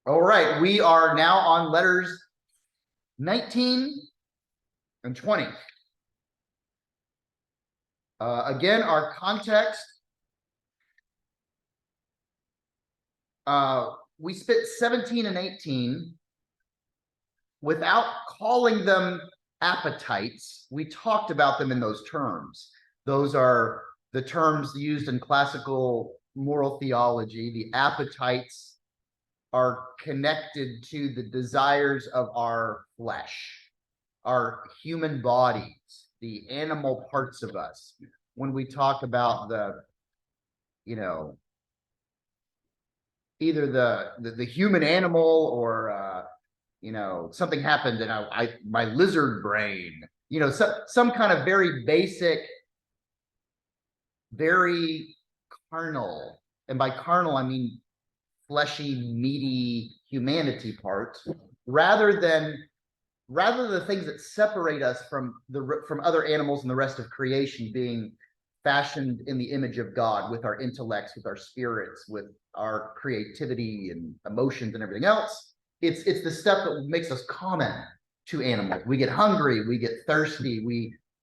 All right, we are now on letters 19 and 20. Again, our context, we spit 17 and 18 without calling them appetites. We talked about them in those terms. Those are the terms used in classical moral theology. The appetites are connected to the desires of our flesh, our human bodies, the animal parts of us. When we talk about either the human animal or something happened and my lizard brain, some kind of very basic, very carnal, and by carnal I mean fleshy, meaty humanity parts, rather than the things that separate us from other animals and the rest of creation being fashioned in the image of God, with our intellects, with our spirits, with our creativity and emotions and everything else. It's the stuff that makes us common to animals. We get hungry, we get thirsty,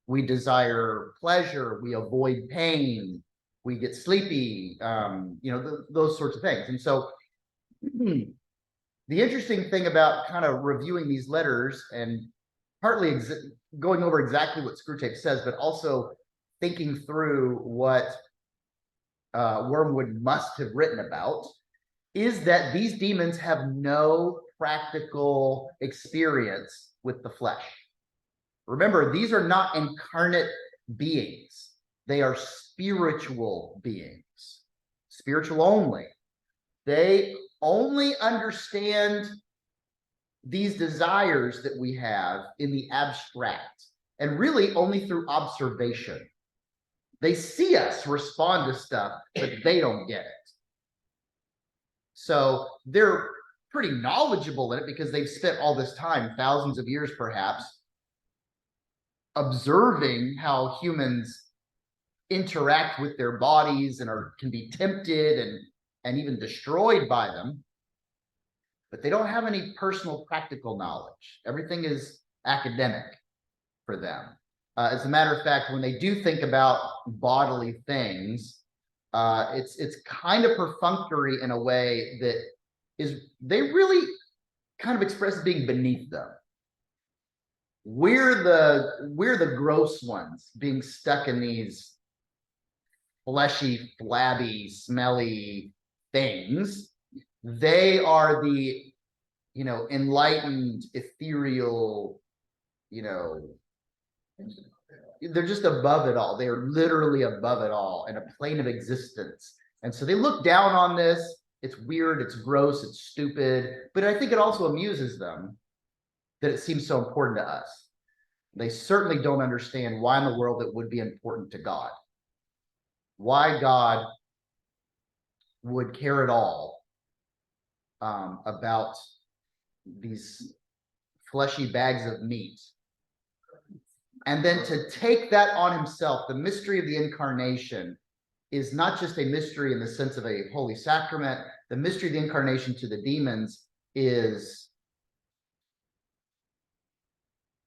we desire pleasure, we avoid pain, we get sleepy, those sorts of things. And so the interesting thing about kind of reviewing these letters and partly going over exactly what Screwtape says, but also thinking through what Wormwood must have written about, is that these demons have no practical experience with the flesh. Remember, these are not incarnate beings. They are spiritual beings, spiritual only. They only understand these desires that we have in the abstract, and really only through observation. They see us respond to stuff, but they don't get it. So they're pretty knowledgeable in it because they've spent all this time, thousands of years perhaps, observing how humans interact with their bodies and can be tempted and even destroyed by them, but they don't have any personal practical knowledge. Everything is academic for them. As a matter of fact, when they do think about bodily things, it's kind of perfunctory in a way that they really kind of express being beneath them. We're the gross ones being stuck in these fleshy, flabby, smelly things. They are the enlightened, ethereal, they're just above it all. They are literally above it all in a plane of existence. And so they look down on this. It's weird, it's gross, it's stupid, but I think it also amuses them that it seems so important to us. They certainly don't understand why in the world it would be important to God. Why God would care at all about these fleshy bags of meat. And then to take that on himself, the mystery of the incarnation is not just a mystery in the sense of a holy sacrament. The mystery of the incarnation to the demons is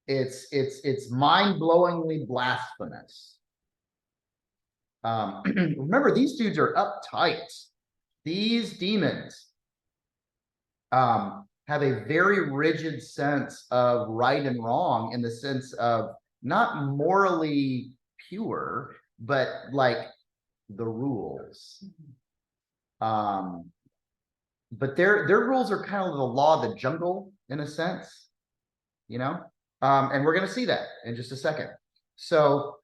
it's mind-blowingly blasphemous. Remember, these dudes are uptight. These demons have a very rigid sense of right and wrong, in the sense of not morally pure, but like the rules. But their rules are kind of the law of the jungle in a sense, and we're going to see that in just a second. So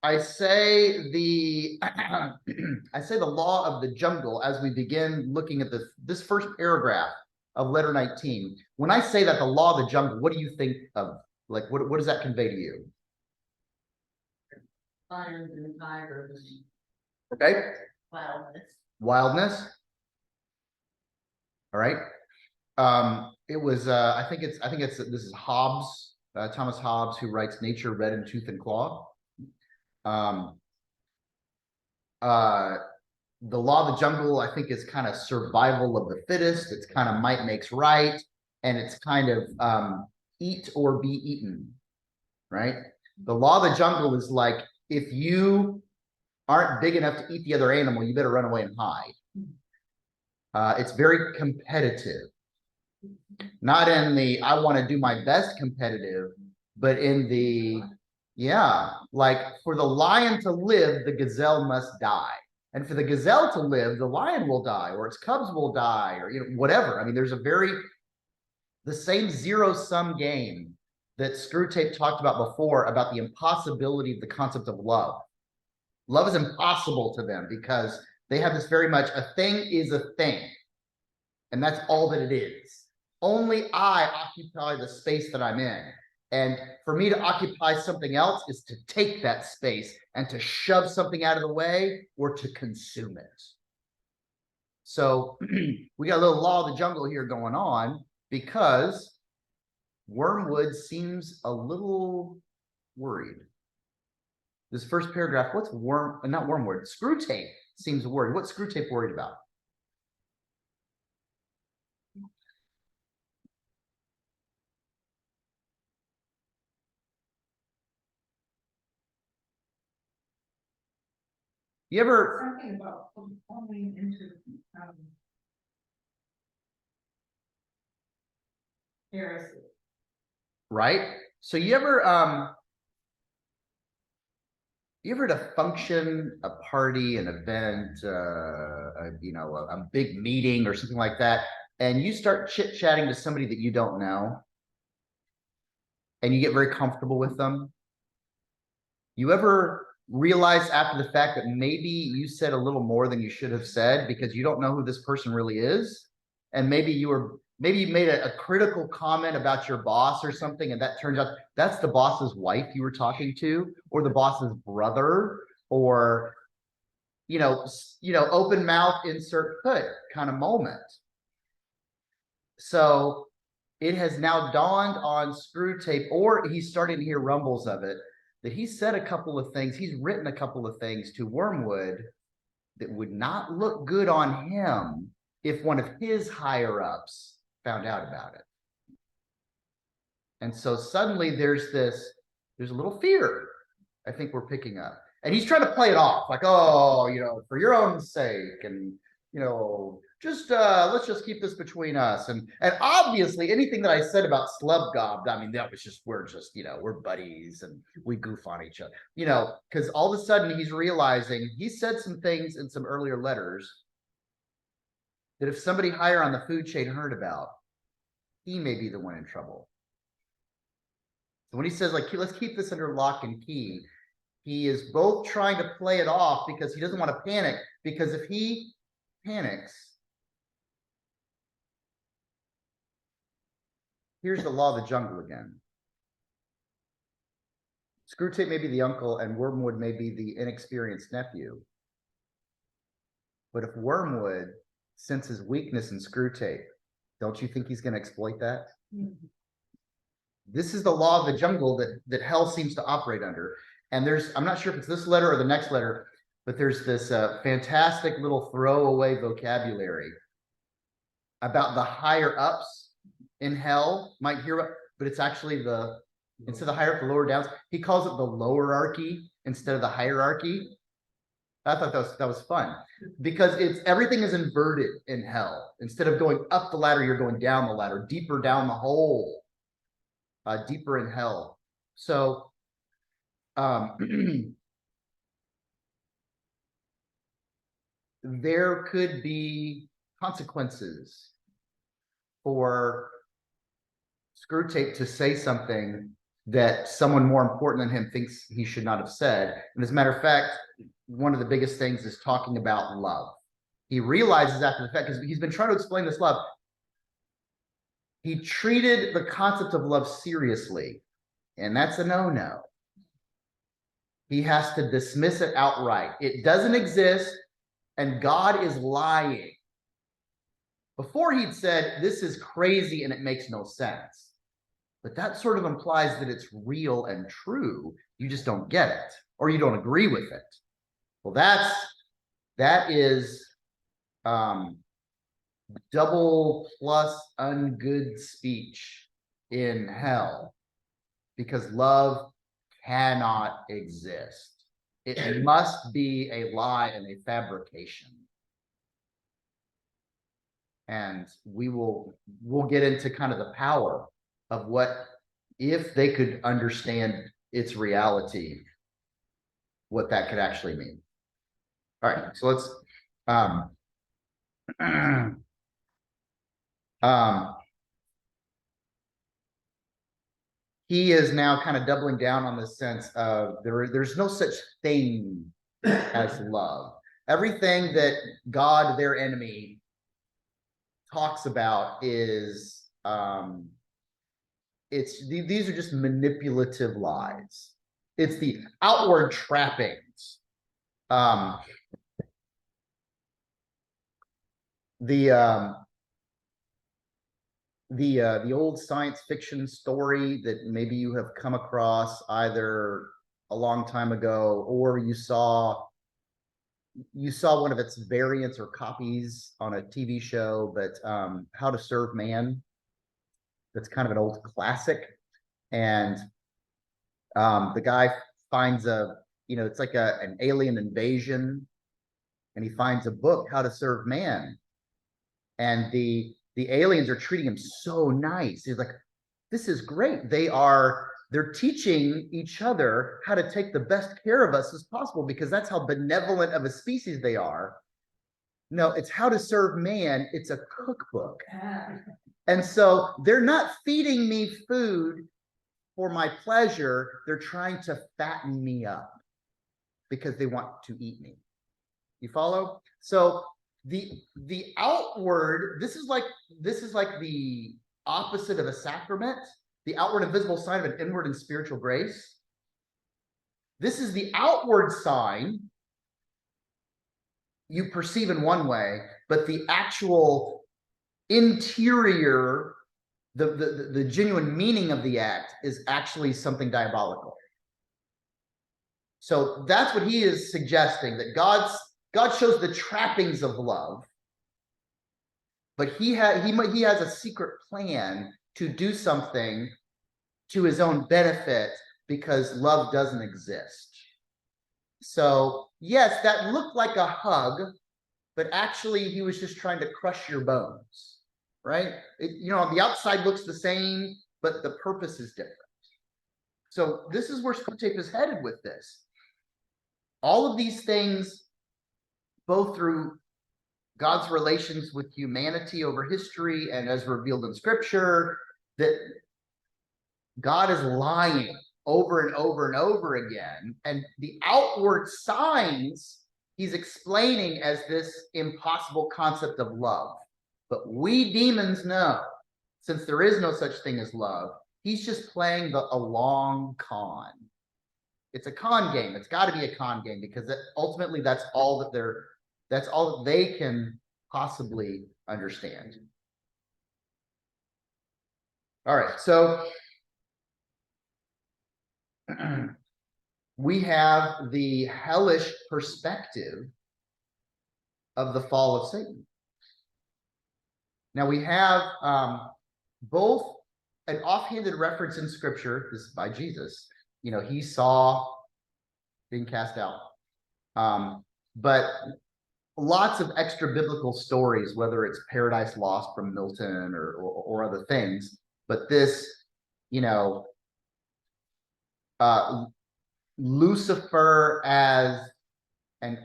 I say the law of the jungle as we begin looking at this first paragraph of letter 19. When I say that, the law of the jungle, what do you think of? Like, what does that convey to you? Lions and tigers. Okay. Wildness. All right. It was I think this is Hobbes, Thomas Hobbes, who writes Nature Red in Tooth and Claw. the law of the jungle, I think, is kind of survival of the fittest. It's kind of might makes right. And it's kind of eat or be eaten, right? The law of the jungle is like, if you aren't big enough to eat the other animal, you better run away and hide. It's very competitive. Not in the, I want to do my best competitive, but in the, yeah, like for the lion to live, the gazelle must die. And for the gazelle to live, the lion will die, or its cubs will die, or whatever. I mean, there's the same zero-sum game that Screwtape talked about before, about the impossibility of the concept of love. Love is impossible to them because they have this very much, a thing is a thing. And that's all that it is. Only I occupy the space that I'm in. And for me to occupy something else is to take that space and to shove something out of the way or to consume it. So we got a little law of the jungle here going on because Wormwood seems a little worried. This first paragraph, what's not Wormwood, Screwtape seems worried. What's Screwtape worried about? You ever Something about falling into heresy. right? So you ever at a function, a party, an event, a big meeting or something like that, and you start chit-chatting to somebody that you don't know, and you get very comfortable with them? You ever realize after the fact that maybe you said a little more than you should have said because you don't know who this person really is? And maybe you made a critical comment about your boss or something, and that turns out that's the boss's wife you were talking to, or the boss's brother, or open mouth, insert foot kind of moment. So it has now dawned on Screwtape, or he's starting to hear rumbles of it, that he said a couple of things, he's written a couple of things to Wormwood that would not look good on him if one of his higher ups found out about it. And so suddenly there's a little fear I think we're picking up. And he's trying to play it off like, oh, for your own sake, and just let's just keep this between us. And obviously anything that I said about Slubgob, I mean, that was just we're buddies and we goof on each other, because all of a sudden he's realizing he said some things in some earlier letters that if somebody higher on the food chain heard about, he may be the one in trouble. So when he says, like, let's keep this under lock and key, he is both trying to play it off because he doesn't want to panic, because if he panics, here's the law of the jungle again. Screwtape may be the uncle and Wormwood may be the inexperienced nephew. But if Wormwood senses weakness in Screwtape, don't you think he's going to exploit that? Mm-hmm. This is the law of the jungle that hell seems to operate under. And I'm not sure if it's this letter or the next letter, but there's this fantastic little throwaway vocabulary about the higher ups in hell might hear about, but it's actually instead of the higher up, the lower downs. He calls it the lowerarchy instead of the hierarchy. I thought that was fun because everything is inverted in hell. Instead of going up the ladder, you're going down the ladder, deeper down the hole, deeper in hell. So there could be consequences for Screwtape to say something that someone more important than him thinks he should not have said. And as a matter of fact, one of the biggest things is talking about love. He realizes after the fact, because he's been trying to explain this love, he treated the concept of love seriously, and that's a no-no. He has to dismiss it outright. It doesn't exist, and God is lying. Before he'd said, this is crazy and it makes no sense. But that sort of implies that it's real and true. You just don't get it, or you don't agree with it. Well, that is double plus ungood speech in hell, because love cannot exist. It must be a lie and a fabrication. And we'll get into kind of the power of what, if they could understand its reality, what that could actually mean. All right, so let's he is now kind of doubling down on the sense of there's no such thing as love. Everything that God, their enemy, talks about is these are just manipulative lies. It's the outward trappings. The old science fiction story that maybe you have come across either a long time ago, or you saw one of its variants or copies on a TV show, but How to Serve Man. That's kind of an old classic. And the guy finds it's like an alien invasion, and he finds a book, How to Serve Man. And the aliens are treating him so nice. He's like, this is great. They're teaching each other how to take the best care of us as possible, because that's how benevolent of a species they are. No, it's How to Serve Man. It's a cookbook. And so they're not feeding me food for my pleasure. They're trying to fatten me up because they want to eat me. You follow? So the outward, this is like the opposite of a sacrament, the outward and visible sign of an inward and spiritual grace. This is the outward sign you perceive in one way, but the actual interior, the genuine meaning of the act is actually something diabolical. So that's what he is suggesting, that God shows the trappings of love, but he has a secret plan to do something to his own benefit, because love doesn't exist. So yes, that looked like a hug, but actually he was just trying to crush your bones, right? The outside looks the same, but the purpose is different. So this is where Screwtape is headed with this. All of these things, both through God's relations with humanity over history and as revealed in Scripture, that God is lying over and over and over again. And the outward signs he's explaining as this impossible concept of love. But we demons know, since there is no such thing as love, he's just playing a long con. It's a con game. It's got to be a con game, because ultimately that's all that they can possibly understand. All right, so we have the hellish perspective of the fall of Satan. Now we have both an offhanded reference in Scripture, this is by Jesus, he saw being cast out, but lots of extra biblical stories, whether it's Paradise Lost from Milton or other things. But this, Lucifer as an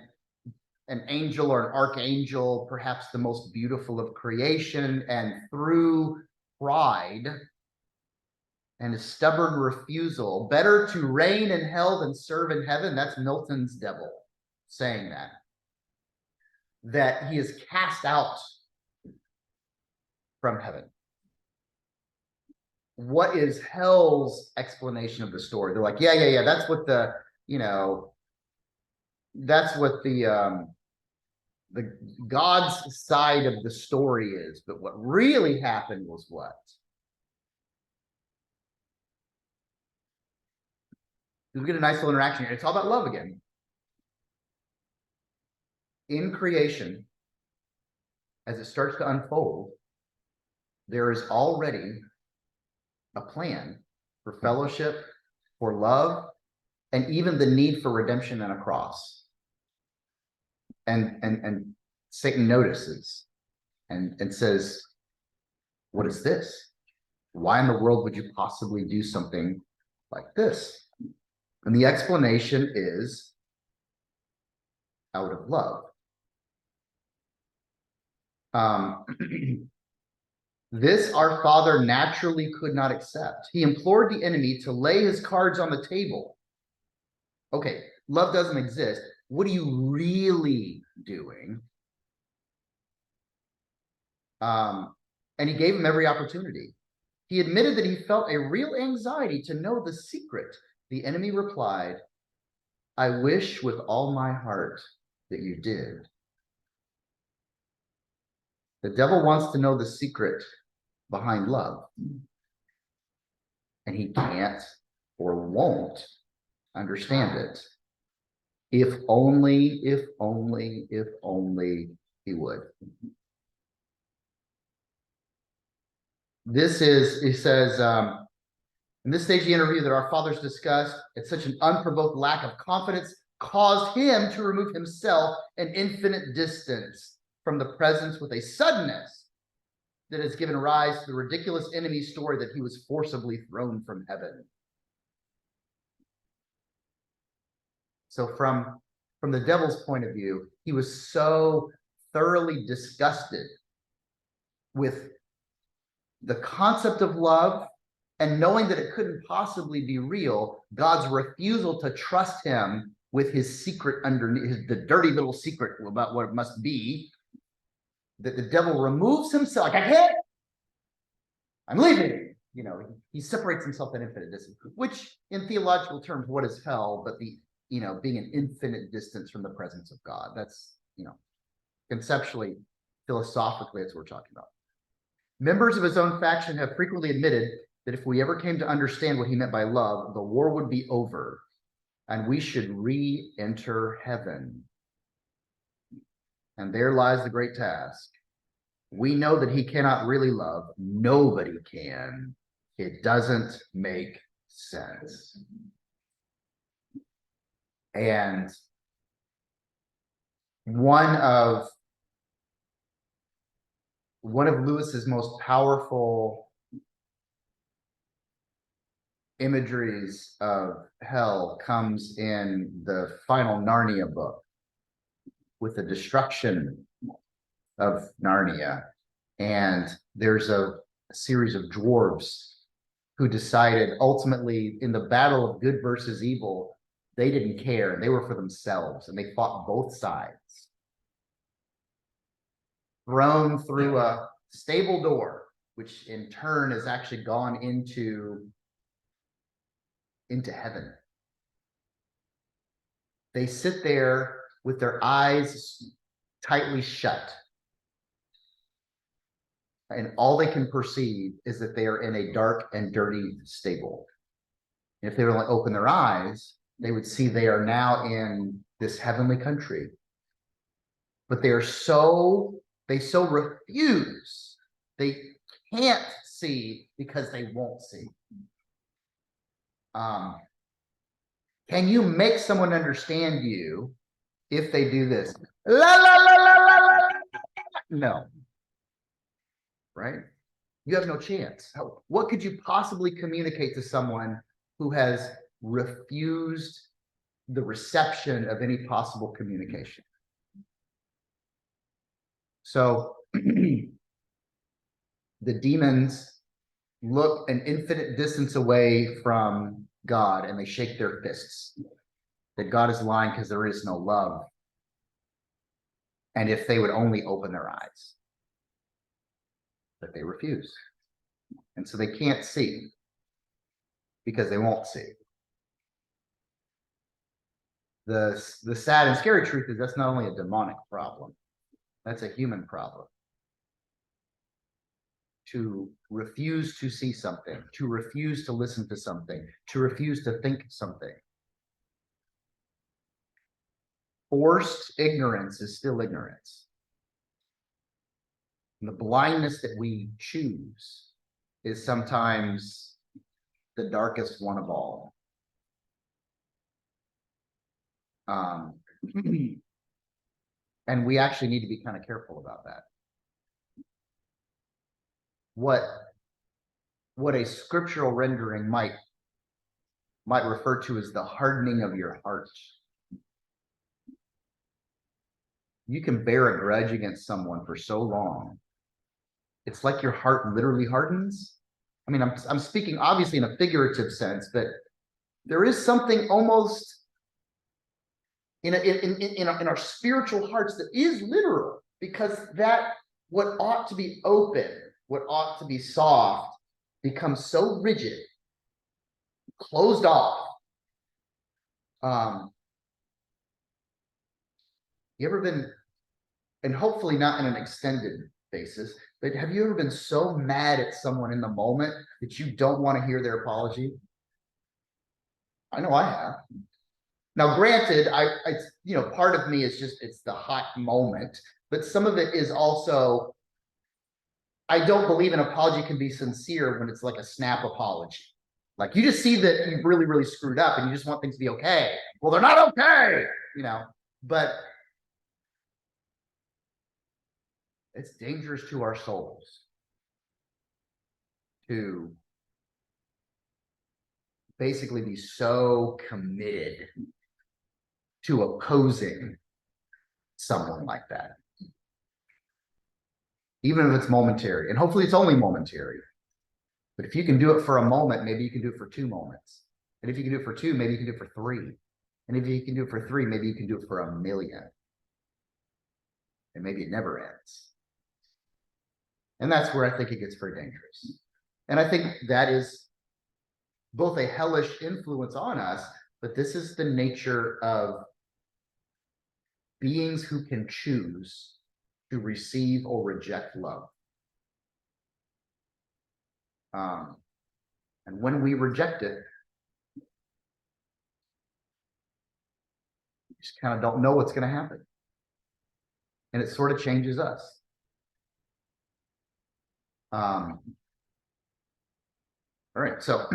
angel or an archangel, perhaps the most beautiful of creation, and through pride and a stubborn refusal, better to reign in hell than serve in heaven. That's Milton's devil saying that he is cast out from heaven. What is hell's explanation of the story? They're like, yeah, that's what that's what the God's side of the story is. But what really happened was what? We get a nice little interaction here. It's all about love again. in creation, as it starts to unfold, there is already a plan for fellowship, for love, and even the need for redemption and a cross. And Satan notices and says, what is this? Why in the world would you possibly do something like this? And the explanation is out of love. This our Father naturally could not accept. He implored the enemy to lay his cards on the table. Okay, love doesn't exist. What are you really doing? And he gave him every opportunity. He admitted that he felt a real anxiety to know the secret. The enemy replied, I wish with all my heart that you did. The devil wants to know the secret behind love. And he can't or won't understand it. If only he would. This is, he says, in this stage of the interview that our fathers discussed, it's such an unprovoked lack of confidence caused him to remove himself an infinite distance from the presence with a suddenness that has given rise to the ridiculous enemy story that he was forcibly thrown from heaven. So from the devil's point of view, he was so thoroughly disgusted with the concept of love and knowing that it couldn't possibly be real, God's refusal to trust him with his secret underneath, the dirty little secret about what it must be, that the devil removes himself. Like, I can't, I'm leaving. You know, he separates himself at infinite distance, which in theological terms, what is hell? But being an infinite distance from the presence of God. That's, conceptually, philosophically, that's what we're talking about. Members of his own faction have frequently admitted that if we ever came to understand what he meant by love, the war would be over and we should re-enter heaven. And there lies the great task. We know that he cannot really love. Nobody can. It doesn't make sense. And one of Lewis's most powerful imageries of hell comes in the final Narnia book with the destruction of Narnia. And there's a series of dwarves who decided ultimately in the battle of good versus evil, they didn't care. They were for themselves and they fought both sides. Thrown through a stable door, which in turn has actually gone into heaven. They sit there with their eyes tightly shut. And all they can perceive is that they are in a dark and dirty stable. And if they would only open their eyes, they would see they are now in this heavenly country. But they so refuse. They can't see because they won't see. Can you make someone understand you if they do this? La, la, la, la, la, la. No. Right? You have no chance. What could you possibly communicate to someone who has refused the reception of any possible communication? So the demons look an infinite distance away from God and they shake their fists that God is lying because there is no love. And if they would only open their eyes, but they refuse. And so they can't see because they won't see. The sad and scary truth is that's not only a demonic problem, that's a human problem. To refuse to see something, to refuse to listen to something, to refuse to think something. forced ignorance is still ignorance. And the blindness that we choose is sometimes the darkest one of all. And we actually need to be kind of careful about that. What a scriptural rendering might refer to as the hardening of your heart. You can bear a grudge against someone for so long. It's like your heart literally hardens. I mean, I'm speaking obviously in a figurative sense, but there is something almost in our spiritual hearts that is literal, because that what ought to be open, what ought to be soft, becomes so rigid, closed off. You ever been, and hopefully not in an extended basis, but have you ever been so mad at someone in the moment that you don't want to hear their apology? I know I have. Now, granted, part of me is just, it's the hot moment, but some of it is also, I don't believe an apology can be sincere when it's like a snap apology. Like, you just see that you really, really screwed up and you just want things to be okay. Well, they're not okay, but it's dangerous to our souls to basically be so committed to opposing someone like that, even if it's momentary. And hopefully it's only momentary. But if you can do it for a moment, maybe you can do it for 2 moments. And if you can do it for 2, maybe you can do it for 3. And if you can do it for 3, maybe you can do it for 1,000,000. And maybe it never ends. And that's where I think it gets very dangerous. And I think that is both a hellish influence on us, but this is the nature of beings who can choose to receive or reject love. And when we reject it, we just kind of don't know what's going to happen. And it sort of changes us. All right, so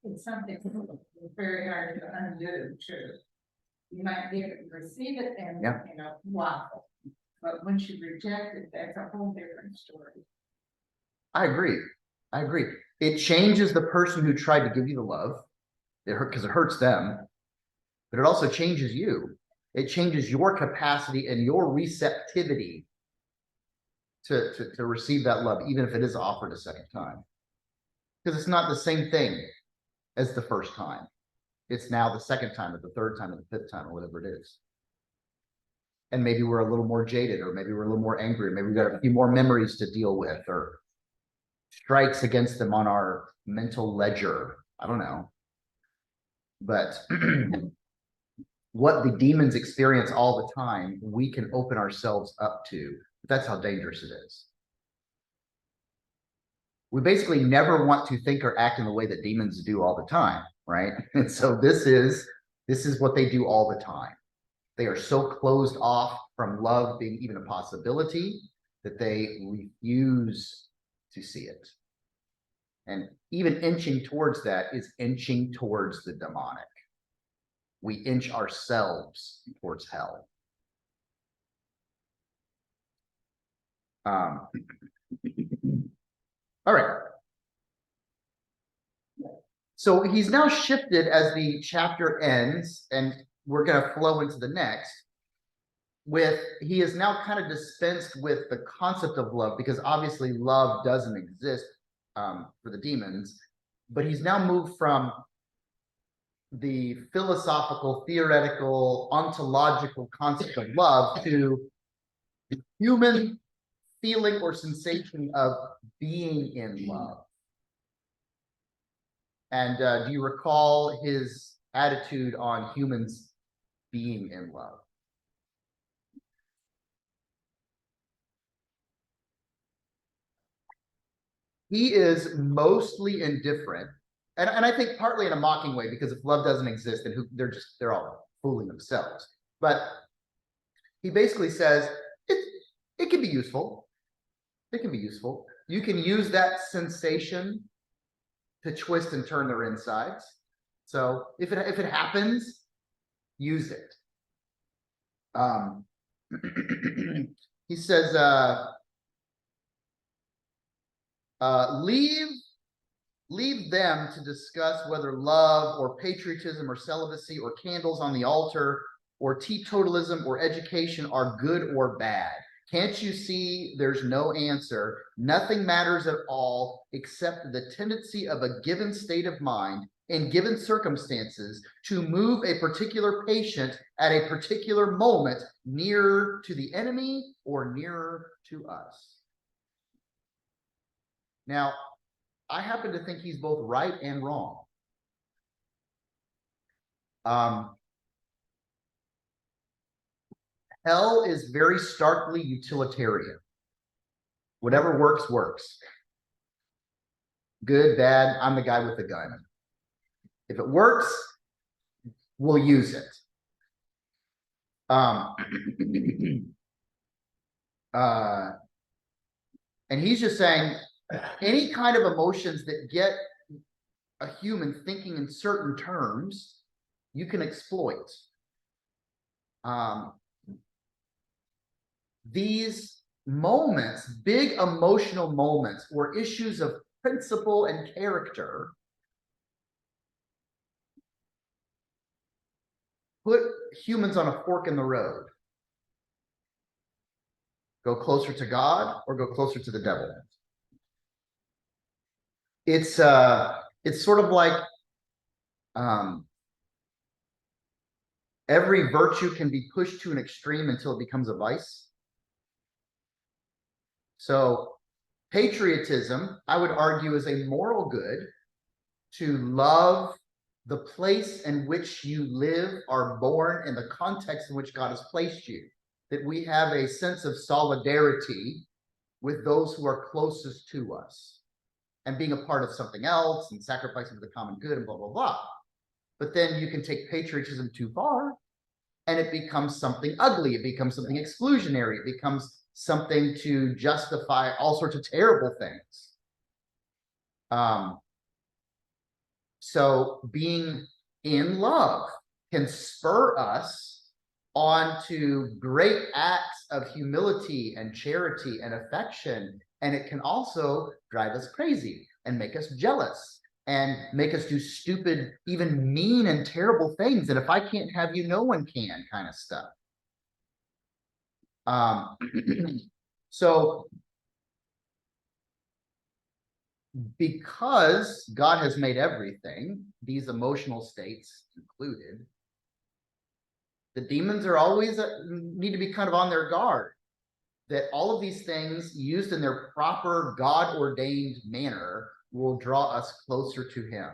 it's something very hard to undo too. You might be able to receive it and, wow. But once you reject it, that's a whole different story. I agree. It changes the person who tried to give you the love. It hurt because it hurts them, but it also changes you. It changes your capacity and your receptivity to receive that love, even if it is offered a second time. Because it's not the same thing as the first time. It's now the second time or the third time or the 5th time or whatever it is. And maybe we're a little more jaded, or maybe we're a little more angry, or maybe we've got a few more memories to deal with, or strikes against them on our mental ledger. I don't know. But what the demons experience all the time, we can open ourselves up to. That's how dangerous it is. We basically never want to think or act in the way that demons do all the time, right? And so this is what they do all the time. They are so closed off from love being even a possibility that they refuse to see it. And even inching towards that is inching towards the demonic. We inch ourselves towards hell. All right. So he's now shifted as the chapter ends, and we're going to flow into the next. He is now kind of dispensed with the concept of love, because obviously love doesn't exist for the demons, but he's now moved from the philosophical, theoretical, ontological concept of love to the human feeling or sensation of being in love. And do you recall his attitude on humans being in love? He is mostly indifferent. And I think partly in a mocking way, because if love doesn't exist, then they're all fooling themselves. But he basically says it can be useful. It can be useful. You can use that sensation to twist and turn their insides. So if it happens, use it. He says, leave them to discuss whether love or patriotism or celibacy or candles on the altar or teetotalism or education are good or bad. Can't you see there's no answer? Nothing matters at all except the tendency of a given state of mind in given circumstances to move a particular patient at a particular moment nearer to the enemy or nearer to us. Now, I happen to think he's both right and wrong. Hell is very starkly utilitarian. Whatever works, works. Good, bad, I'm the guy with the gun. If it works, we'll use it. And he's just saying any kind of emotions that get a human thinking in certain terms, you can exploit. These moments, big emotional moments, or issues of principle and character, put humans on a fork in the road. Go closer to God or go closer to the devil. It's sort of like every virtue can be pushed to an extreme until it becomes a vice. So patriotism, I would argue, is a moral good to love the place in which you live, are born, and the context in which God has placed you. That we have a sense of solidarity with those who are closest to us and being a part of something else and sacrificing for the common good and blah, blah, blah. But then you can take patriotism too far and it becomes something ugly. It becomes something exclusionary. It becomes something to justify all sorts of terrible things. So being in love can spur us on to great acts of humility and charity and affection. And it can also drive us crazy and make us jealous and make us do stupid, even mean and terrible things. And if I can't have you, no one can kind of stuff. So because God has made everything, these emotional states included, the demons are always need to be kind of on their guard that all of these things used in their proper God-ordained manner will draw us closer to him.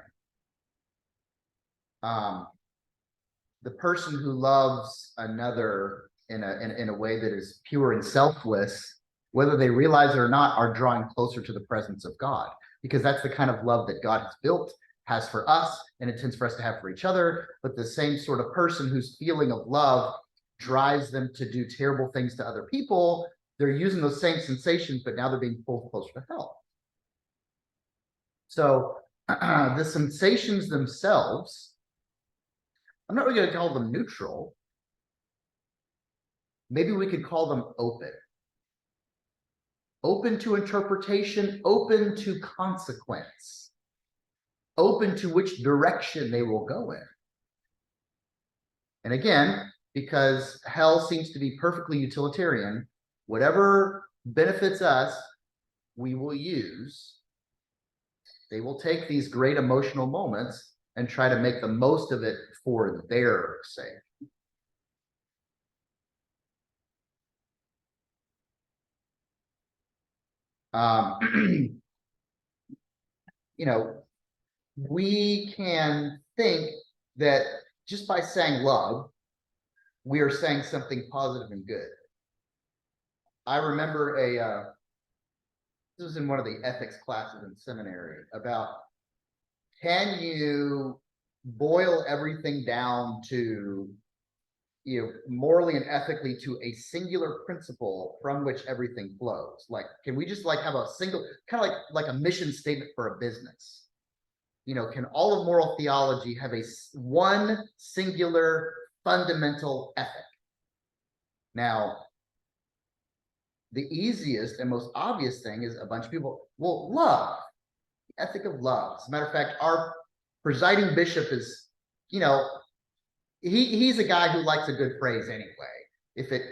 The person who loves another in a way that is pure and selfless, whether they realize it or not, are drawing closer to the presence of God, because that's the kind of love that God has built, has for us, and intends for us to have for each other. But the same sort of person whose feeling of love drives them to do terrible things to other people, they're using those same sensations, but now they're being pulled closer to hell. So the sensations themselves, I'm not really going to call them neutral. Maybe we could call them open. Open to interpretation, open to consequence, open to which direction they will go in. And again, because hell seems to be perfectly utilitarian, whatever benefits us, we will use. They will take these great emotional moments and try to make the most of it for their sake. You know, we can think that just by saying love, we are saying something positive and good. I remember this was in one of the ethics classes in seminary, about can you boil everything down to morally and ethically to a singular principle from which everything flows. Like, can we just like have a single kind of like a mission statement for a business? Can all of moral theology have one singular fundamental ethic? Now, the easiest and most obvious thing is a bunch of people, well, love, the ethic of love. As a matter of fact, our presiding bishop is, he's a guy who likes a good phrase anyway. If it,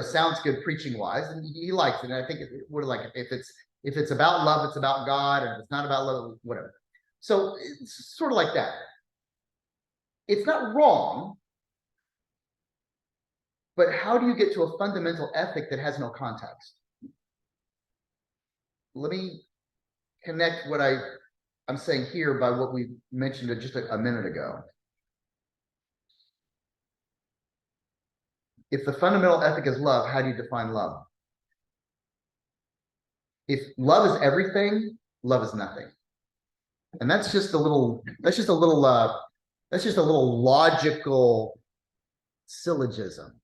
sounds good preaching wise, and he likes it. And I think we're like, if it's about love, it's about God, and if it's not about love, whatever. So it's sort of like that. It's not wrong, but how do you get to a fundamental ethic that has no context? Let me connect what I'm saying here by what we mentioned just a minute ago. If the fundamental ethic is love, how do you define love? If love is everything, love is nothing. And that's just a little logical syllogism.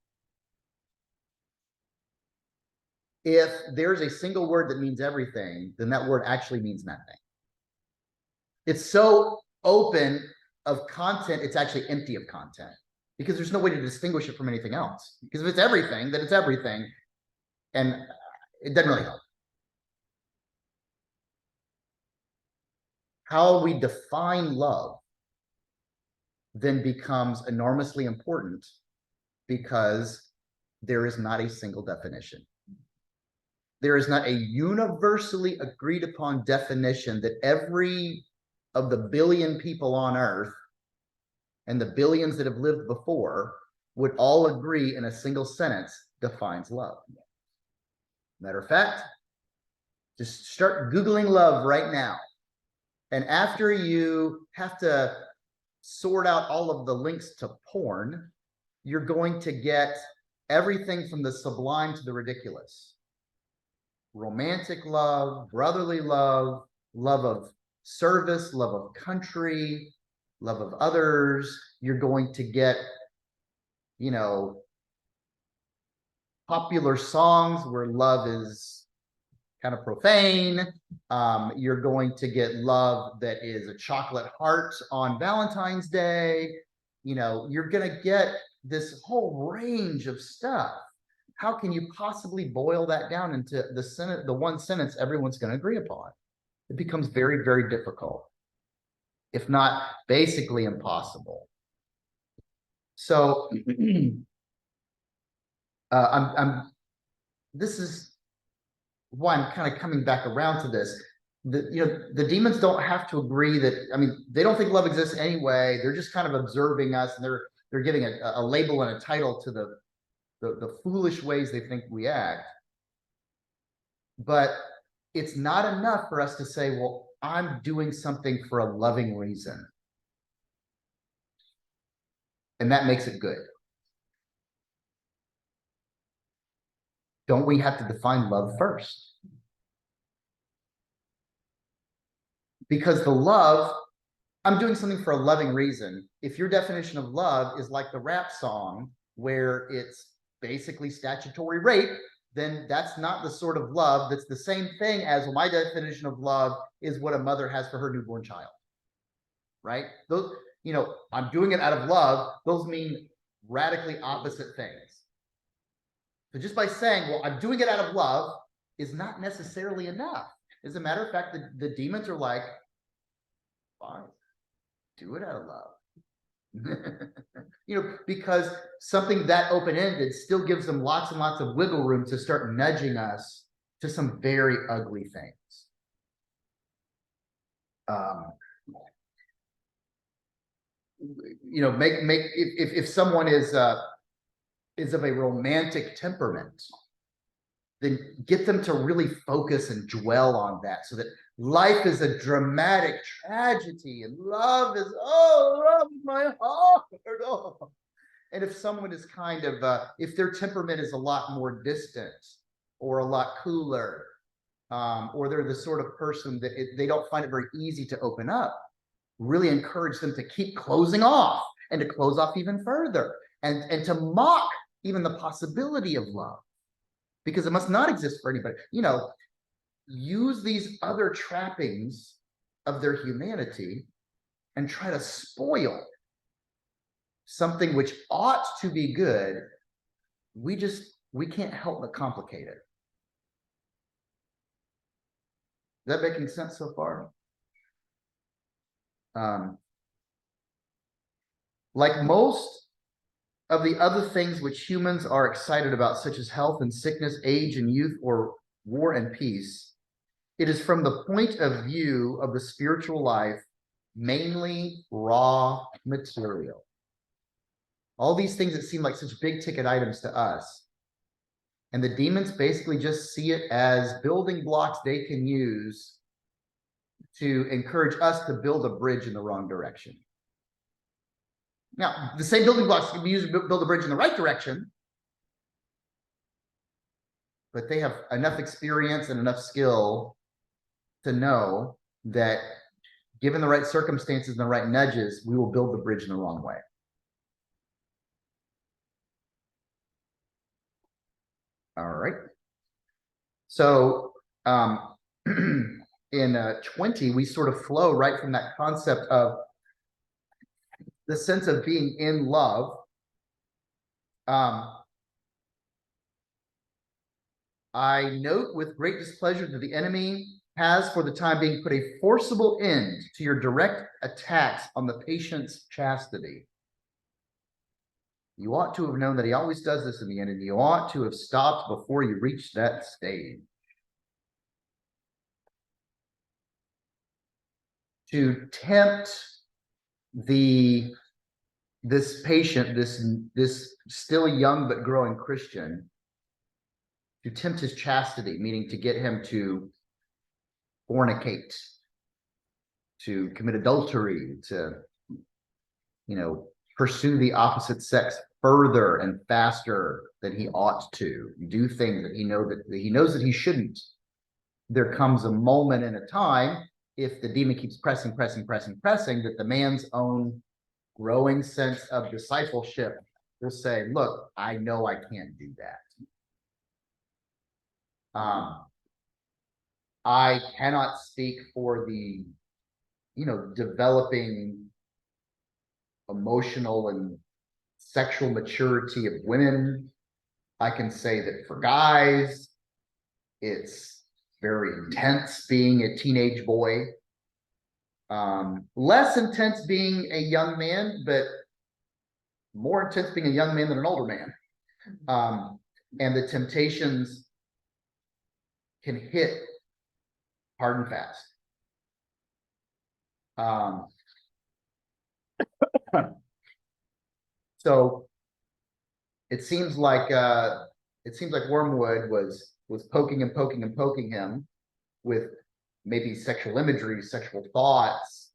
If there's a single word that means everything, then that word actually means nothing. It's so open of content, it's actually empty of content, because there's no way to distinguish it from anything else. Because if it's everything, then it's everything, and it doesn't really help. How we define love then becomes enormously important, because there is not a single definition. There is not a universally agreed upon definition that every of the billion people on Earth and the billions that have lived before would all agree in a single sentence defines love. Matter of fact, just start Googling love right now. And after you have to sort out all of the links to porn, you're going to get everything from the sublime to the ridiculous. Romantic love, brotherly love, love of service, love of country, love of others. You're going to get, popular songs where love is kind of profane. You're going to get love that is a chocolate heart on Valentine's Day. You're going to get this whole range of stuff. How can you possibly boil that down into the one sentence everyone's going to agree upon? It becomes very, very difficult, if not basically impossible. So this is why I'm kind of coming back around to this. The demons don't have to agree that, they don't think love exists anyway. They're just kind of observing us, and they're giving a label and a title to the foolish ways they think we act. But it's not enough for us to say, well, I'm doing something for a loving reason, and that makes it good. Don't we have to define love first? Because the love, I'm doing something for a loving reason. If your definition of love is like the rap song where it's basically statutory rape, then that's not the sort of love that's the same thing as, well, my definition of love is what a mother has for her newborn child, right? Those, I'm doing it out of love. Those mean radically opposite things. So just by saying, well, I'm doing it out of love is not necessarily enough. As a matter of fact, the demons are like, fine, do it out of love. Because something that open-ended still gives them lots and lots of wiggle room to start nudging us to some very ugly things. If someone is of a romantic temperament, then get them to really focus and dwell on that, so that life is a dramatic tragedy and love is my heart. Oh. And if someone is kind of, if their temperament is a lot more distant or a lot cooler, or they're the sort of person that they don't find it very easy to open up, really encourage them to keep closing off and to close off even further. and to mock even the possibility of love, because it must not exist for anybody. Use these other trappings of their humanity and try to spoil something which ought to be good. We can't help but complicate it. Is that making sense so far? Like most of the other things which humans are excited about, such as health and sickness, age and youth, or war and peace, it is from the point of view of the spiritual life, mainly raw material. All these things that seem like such big ticket items to us. And the demons basically just see it as building blocks they can use to encourage us to build a bridge in the wrong direction. Now, the same building blocks can be used to build a bridge in the right direction, but they have enough experience and enough skill to know that given the right circumstances and the right nudges, we will build the bridge in the wrong way. All right. So in 20, we sort of flow right from that concept of the sense of being in love. I note with great displeasure that the enemy has for the time being put a forcible end to your direct attacks on the patient's chastity. You ought to have known that he always does this in the end, and you ought to have stopped before you reached that stage. To tempt this patient, this still young but growing Christian, to tempt his chastity, meaning to get him to fornicate, to commit adultery, to pursue the opposite sex further and faster than he ought to, do things that he knows that he shouldn't. There comes a moment in a time, if the demon keeps pressing, that the man's own growing sense of discipleship will say, look, I know I can't do that. I cannot speak for the, developing emotional and sexual maturity of women. I can say that for guys, it's very intense being a teenage boy. Less intense being a young man, but more intense being a young man than an older man. And the temptations can hit hard and fast. So it seems like Wormwood was poking him with maybe sexual imagery, sexual thoughts,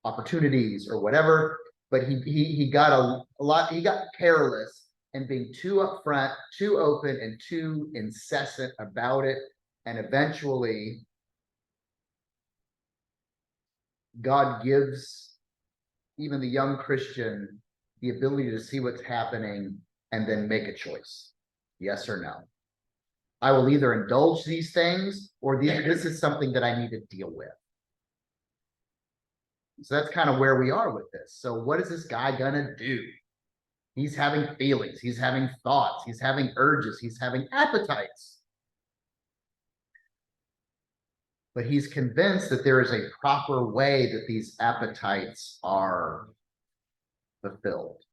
opportunities, or whatever. But he got he got careless and being too upfront, too open, and too incessant about it. And eventually, God gives even the young Christian the ability to see what's happening and then make a choice. Yes or no. I will either indulge these things or this is something that I need to deal with. So that's kind of where we are with this. So what is this guy gonna do? He's having feelings, he's having thoughts, he's having urges, he's having appetites. But he's convinced that there is a proper way that these appetites are fulfilled.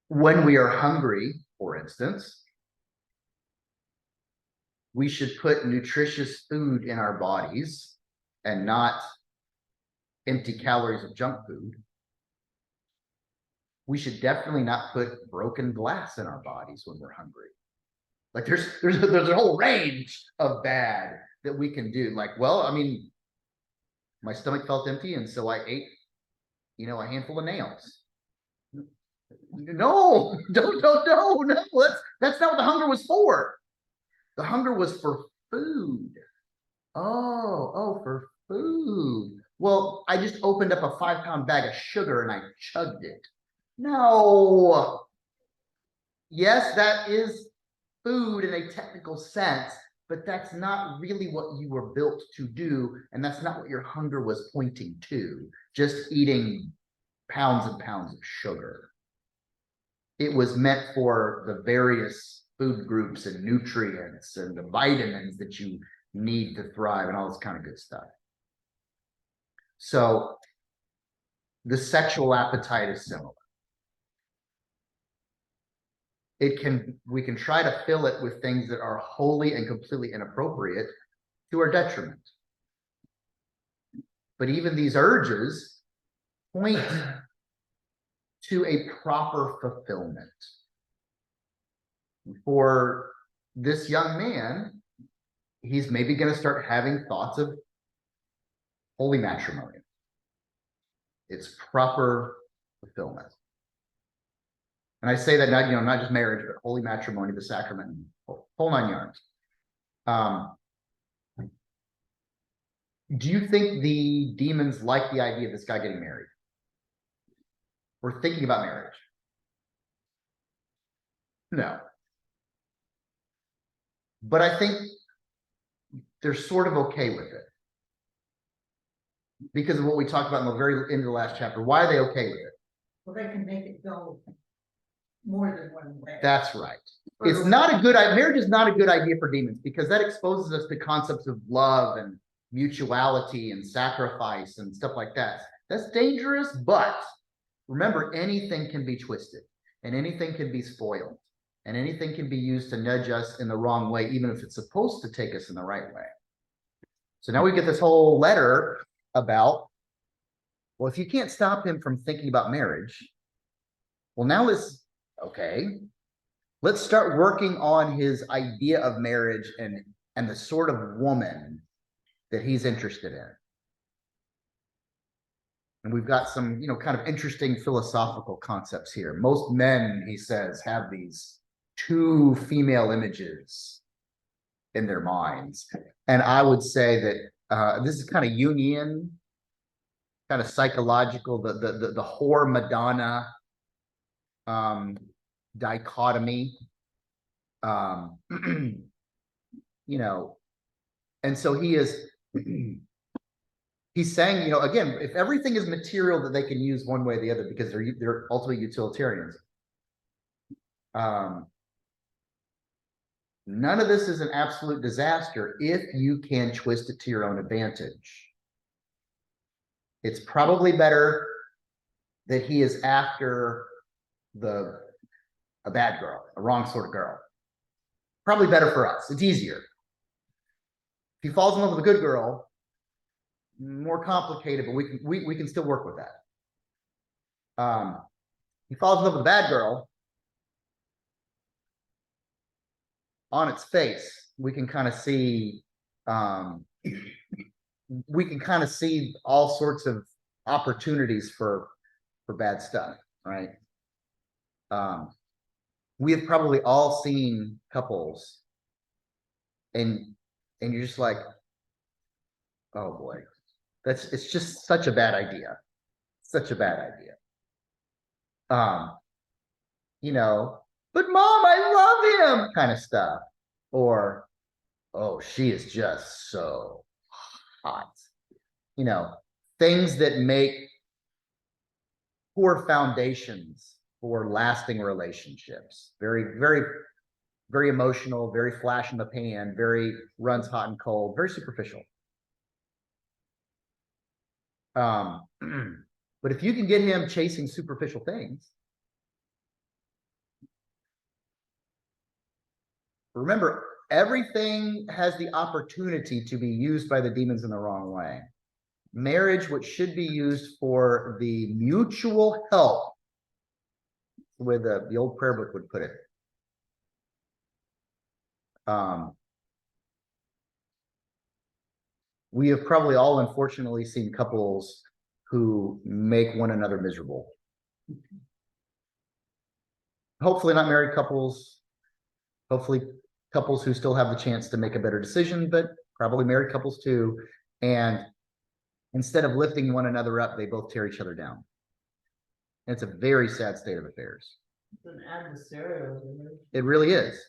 When we are hungry, for instance, we should put nutritious food in our bodies and not empty calories of junk food. We should definitely not put broken glass in our bodies when we're hungry. Like there's a whole range of bad that we can do. Like, well, I mean, my stomach felt empty, and so I ate, a handful of nails. No, no. That's not what the hunger was for. The hunger was for food. Oh, for food. well, I just opened up a 5-pound bag of sugar and I chugged it. No. Yes, that is food in a technical sense, but that's not really what you were built to do. And that's not what your hunger was pointing to, just eating pounds and pounds of sugar. It was meant for the various food groups and nutrients and the vitamins that you need to thrive and all this kind of good stuff. So the sexual appetite is similar. We can try to fill it with things that are wholly and completely inappropriate to our detriment. But even these urges point to a proper fulfillment. For this young man, he's maybe going to start having thoughts of holy matrimony. It's proper fulfillment. And I say that not, not just marriage, but holy matrimony, the sacrament, whole 9 yards. Do you think the demons like the idea of this guy getting married? We're thinking about marriage. No. But I think they're sort of okay with it. Because of what we talked about in the very end of the last chapter. Why are they okay with it? Well, they can make it go more than one way. That's right. It's not a good idea. Marriage is not a good idea for demons because that exposes us to concepts of love and mutuality and sacrifice and stuff like that. That's dangerous, but remember, anything can be twisted and anything can be spoiled and anything can be used to nudge us in the wrong way, even if it's supposed to take us in the right way. So now we get this whole letter about, well, if you can't stop him from thinking about marriage, well, now let's start working on his idea of marriage and the sort of woman that he's interested in. And we've got some, kind of interesting philosophical concepts here. Most men, he says, have these 2 female images in their minds. And I would say that this is kind of Jungian, kind of psychological, the whore Madonna dichotomy. And so he's saying, again, if everything is material that they can use one way or the other because they're ultimately utilitarians, none of this is an absolute disaster if you can twist it to your own advantage. It's probably better that he is after a bad girl, a wrong sort of girl. Probably better for us. It's easier. If he falls in love with a good girl, more complicated, but we can still work with that. He falls in love with a bad girl. On its face, we can kind of see all sorts of opportunities for bad stuff, right? We have probably all seen couples and you're just like, oh boy, it's just such a bad idea. Such a bad idea. But mom, I love him kind of stuff. Or, oh, she is just so hot. Things that make poor foundations for lasting relationships. Very, very, very emotional, very flash in the pan, very runs hot and cold, very superficial. But if you can get him chasing superficial things, remember, everything has the opportunity to be used by the demons in the wrong way. Marriage, which should be used for the mutual help, the way the old prayer book would put it. We have probably all unfortunately seen couples who make one another miserable. Hopefully not married couples, hopefully couples who still have the chance to make a better decision, but probably married couples too. And Instead of lifting one another up, they both tear each other down. And it's a very sad state of affairs. It's an adversarial. It really is.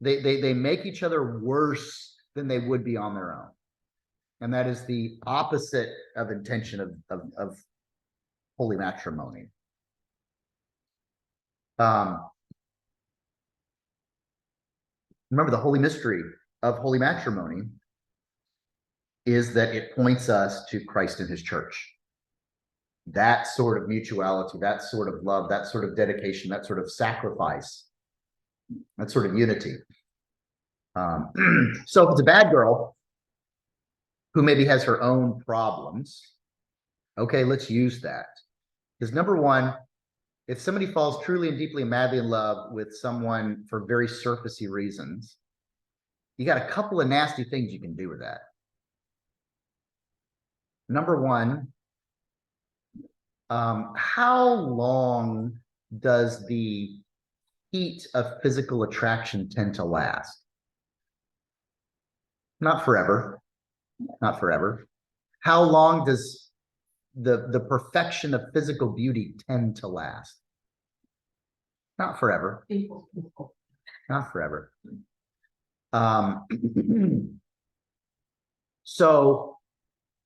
They make each other worse than they would be on their own. And that is the opposite of intention of holy matrimony. Remember, the holy mystery of holy matrimony is that it points us to Christ and his church. That sort of mutuality, that sort of love, that sort of dedication, that sort of sacrifice, that sort of unity. So if it's a bad girl who maybe has her own problems, okay, let's use that. Because number one, if somebody falls truly and deeply and madly in love with someone for very surfacey reasons, you got a couple of nasty things you can do with that. Number one, how long does the heat of physical attraction tend to last? Not forever. Not forever. How long does the perfection of physical beauty tend to last? Not forever. Not forever. So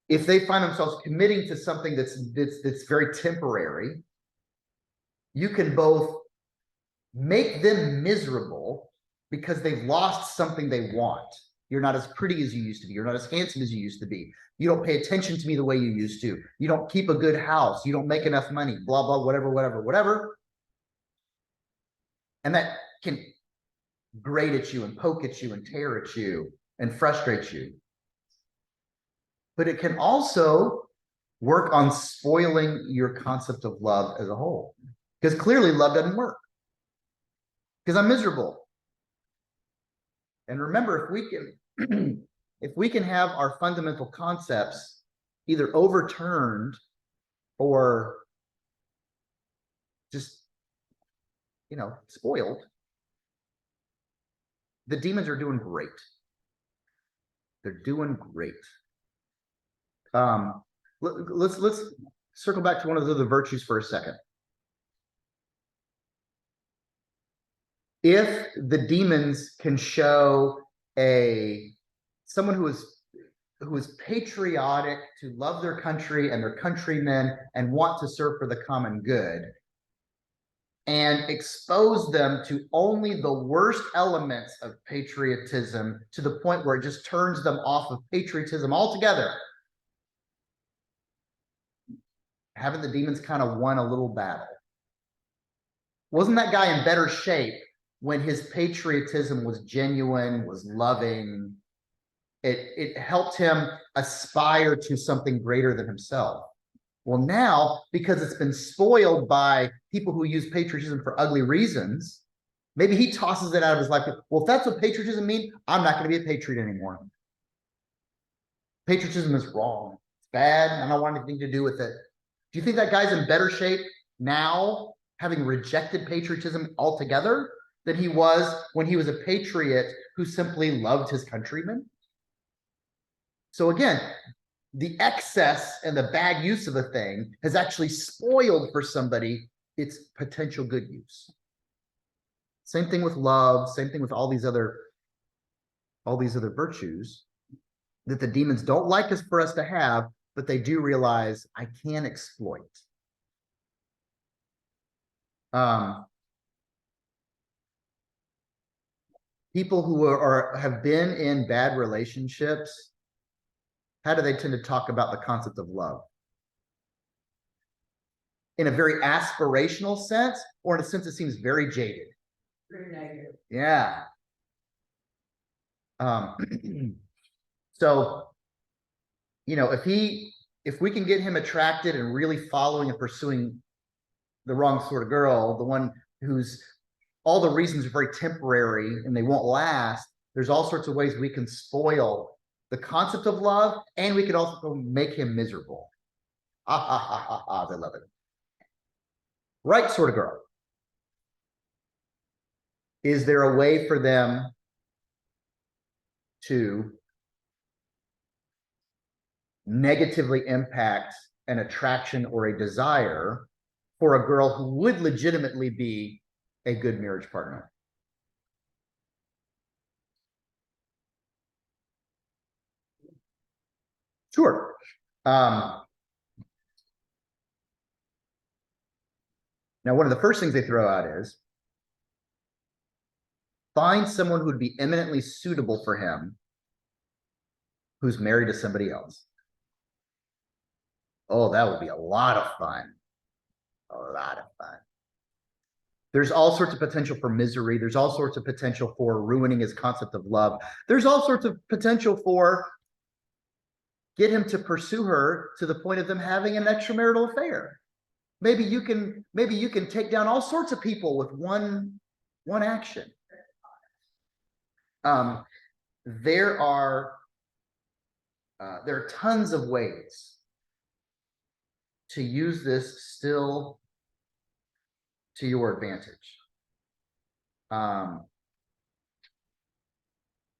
if they find themselves committing to something that's very temporary, you can both make them miserable because they've lost something they want. You're not as pretty as you used to be. You're not as handsome as you used to be. You don't pay attention to me the way you used to. You don't keep a good house. You don't make enough money, blah, blah, whatever. And that can grate at you and poke at you and tear at you and frustrate you. But it can also work on spoiling your concept of love as a whole. Because clearly love doesn't work. Because I'm miserable. And remember, if we can have our fundamental concepts either overturned or just, spoiled, the demons are doing great. They're doing great. Let's circle back to one of the other virtues for a second. If the demons can show someone who is patriotic, to love their country and their countrymen and want to serve for the common good, and expose them to only the worst elements of patriotism to the point where it just turns them off of patriotism altogether, haven't the demons kind of won a little battle? Wasn't that guy in better shape when his patriotism was genuine, was loving? It helped him aspire to something greater than himself. Well, now, because it's been spoiled by people who use patriotism for ugly reasons, maybe he tosses it out of his life. Well, if that's what patriotism means, I'm not going to be a patriot anymore. Patriotism is wrong. It's bad. I don't want anything to do with it. Do you think that guy's in better shape now, having rejected patriotism altogether, than he was when he was a patriot who simply loved his countrymen? So again, the excess and the bad use of a thing has actually spoiled for somebody its potential good use. Same thing with love, same thing with all these other virtues that the demons don't like us for us to have, but they do realize I can exploit. People who have been in bad relationships, how do they tend to talk about the concept of love? In a very aspirational sense, or in a sense that seems very jaded? Very negative. Yeah. So, if we can get him attracted and really following and pursuing the wrong sort of girl, the one who's all the reasons are very temporary and they won't last, there's all sorts of ways we can spoil the concept of love, and we could also make him miserable. They love it. Right sort of girl. Is there a way for them to negatively impact an attraction or a desire for a girl who would legitimately be a good marriage partner. Sure. Now, one of the first things they throw out is find someone who would be eminently suitable for him who's married to somebody else. Oh, that would be a lot of fun. A lot of fun. There's all sorts of potential for misery. There's all sorts of potential for ruining his concept of love. There's all sorts of potential for get him to pursue her to the point of them having an extramarital affair. Maybe you can take down all sorts of people with one action. There are tons of ways to use this still to your advantage.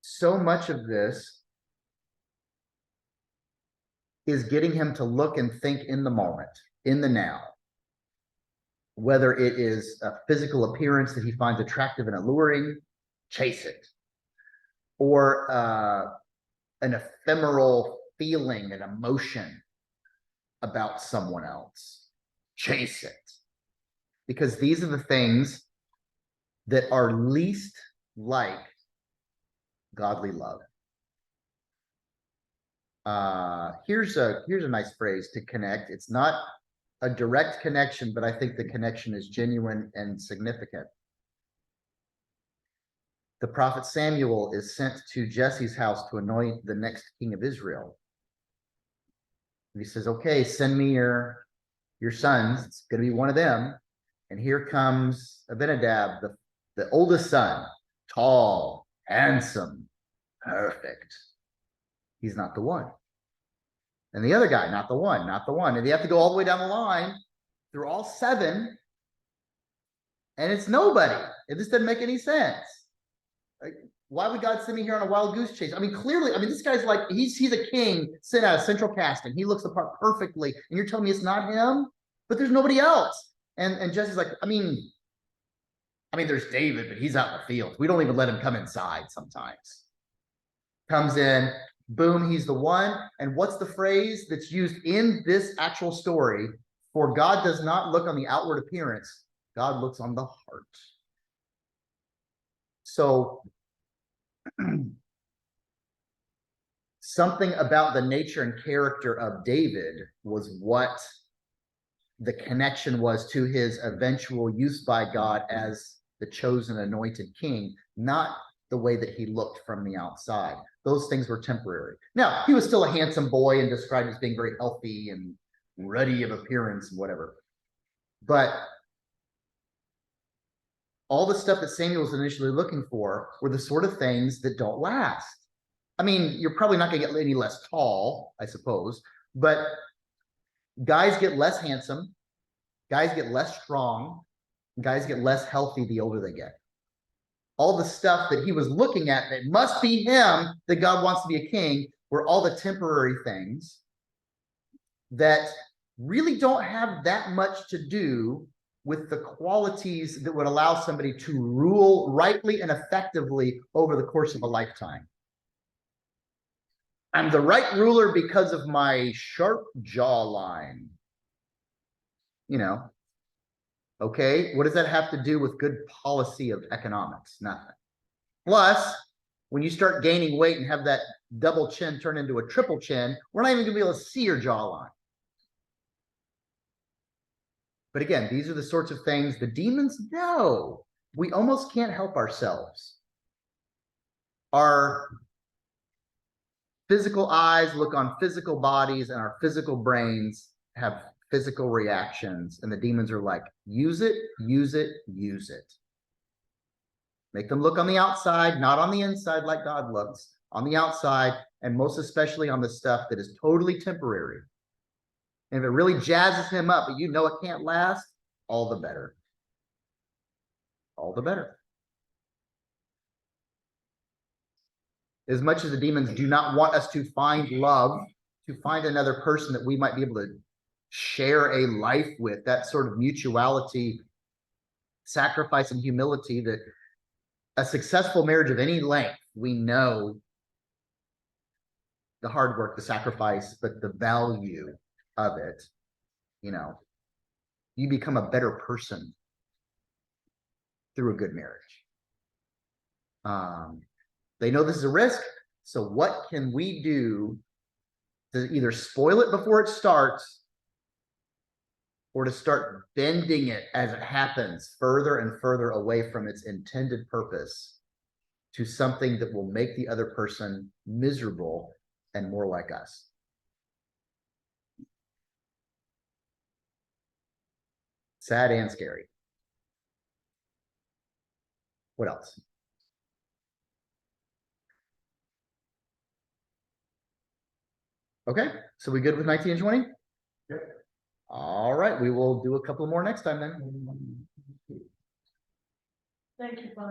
So much of this is getting him to look and think in the moment, in the now. Whether it is a physical appearance that he finds attractive and alluring, chase it. Or an ephemeral feeling and emotion about someone else, chase it. Because these are the things that are least like godly love. Here's a nice phrase to connect. It's not a direct connection, but I think the connection is genuine and significant. The prophet Samuel is sent to Jesse's house to anoint the next king of Israel. And he says, okay, send me your sons. It's going to be one of them. And here comes Abinadab, the oldest son, tall, handsome, perfect. He's not the one. And the other guy, not the one. And they have to go all the way down the line through all 7. And it's nobody. It just doesn't make any sense. Like, why would God send me here on a wild goose chase? I mean, clearly, this guy's like, he's a king sent out of central casting. He looks the part perfectly. And you're telling me it's not him? But there's nobody else. And Jesse's like, there's David, but he's out in the field. We don't even let him come inside sometimes. Comes in, boom, he's the one. And what's the phrase that's used in this actual story? For God does not look on the outward appearance. God looks on the heart. So something about the nature and character of David was what the connection was to his eventual use by God as the chosen anointed king, not the way that he looked from the outside. Those things were temporary. Now, he was still a handsome boy and described as being very healthy and ruddy of appearance and whatever. But all the stuff that Samuel was initially looking for were the sort of things that don't last. You're probably not going to get any less tall, I suppose, but guys get less handsome, guys get less strong, guys get less healthy the older they get. All the stuff that he was looking at that must be him, that God wants to be a king, were all the temporary things that really don't have that much to do with the qualities that would allow somebody to rule rightly and effectively over the course of a lifetime. I'm the right ruler because of my sharp jawline. Okay, what does that have to do with good policy of economics? Nothing. Plus, when you start gaining weight and have that double chin turn into a triple chin, we're not even going to be able to see your jawline. But again, these are the sorts of things the demons know. We almost can't help ourselves. Our physical eyes look on physical bodies, and our physical brains have physical reactions. And the demons are like, use it, use it, use it. Make them look on the outside, not on the inside like God looks, on the outside, and most especially on the stuff that is totally temporary. And if it really jazzes him up, but it can't last, all the better. All the better. As much as the demons do not want us to find love to find another person that we might be able to share a life with, that sort of mutuality, sacrifice, and humility that a successful marriage of any length, we know the hard work, the sacrifice, but the value of it, you know, you become a better person through a good marriage. They know this is a risk. So what can we do to either spoil it before it starts or to start bending it as it happens further and further away from its intended purpose to something that will make the other person miserable and more like us? Sad and scary. What else? Okay, so we good with 19 and 20? Yep. All right, we will do a couple more next time then. Thank you, Bob.